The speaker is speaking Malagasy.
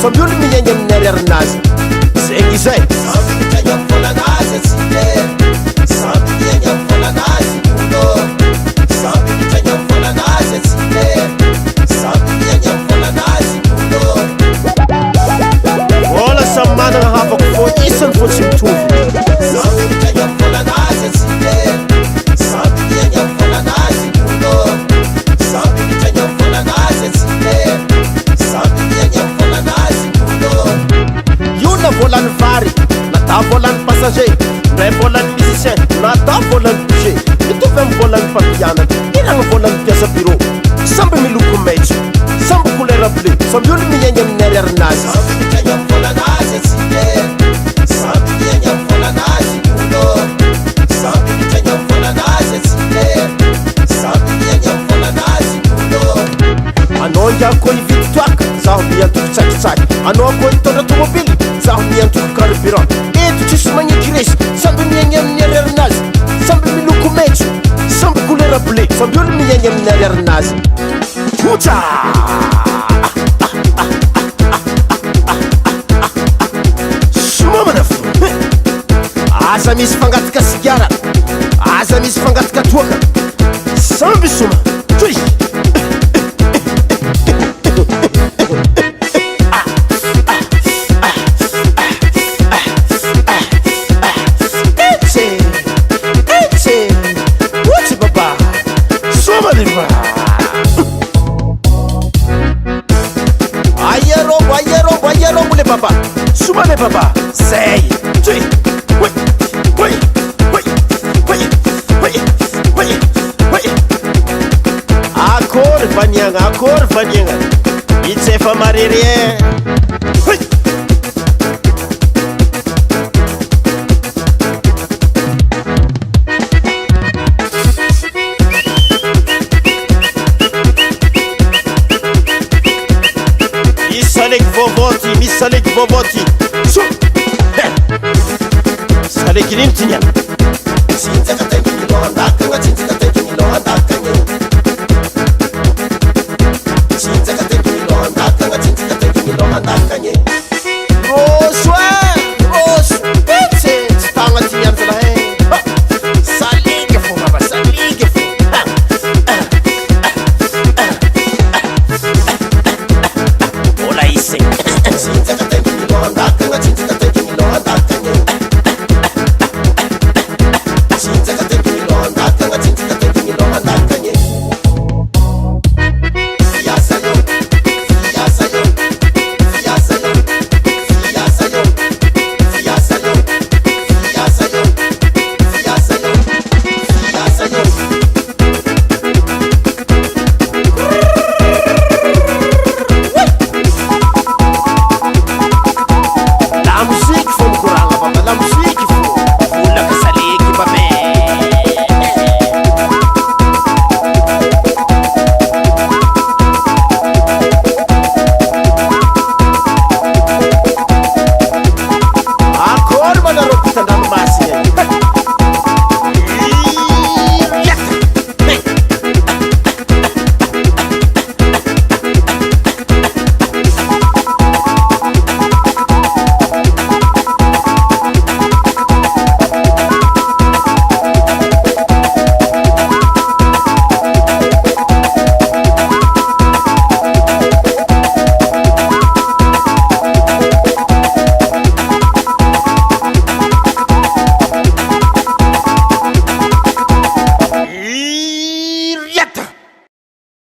samby olo miaigny amin'ny ariarinazy zegny izay samby mitraigny amin'ny volanazy atsika samby miaigny amin'ny volanazy olo samby mitraigny amin'ny volanazy atsika samby miaigny amin'ny volanazy olo vola samy managna havako fô isany fô tsy mitovy samby mitraigny amin'ny volanazy atsika samby miaigny amin'ny volanazy olo samby mitraigny amin'ny volanazy atsika samby miaigny amin'ny volanazy olo io na volan'ny vary nata volan'ny passager ndray volan'ny musicien nata volan'ny bouger mitovy amin'ny volan'ny mpampianatra iragna volan'ny mpiasa bureau samby miloko maitso samby couleur bleu samby olo miaigny amin'ny ariarinazy samby mitraigny amin'ny volanazy atsika samby miaigny amin'ny volanazy olo samby mitraigny amin'ny volanazy atsika samby miaigny amin'ny volanazy olo anao iako ividy toaka zaho miantoko tsakitsaky anao akao hitondra tomobily zaho miantoko carburant eto tsisy magniky resy samby miaigny amin'ny ariarinazy samby miloko maitso samby couleur bleu samby olo miaigny amin'ny ariarinazy otra somamana fo aza misy fangataka sigara aza misy fangataka toaka samby soma toy ayerombo le papa suma le papa say tui oui oui oui oui oui oui oui akory vaniagna itsy efa marery oui misaleky vovoty so saleky nino ty niana tsinjaka taiky milohandakagna tsinjaka taiky milohandaka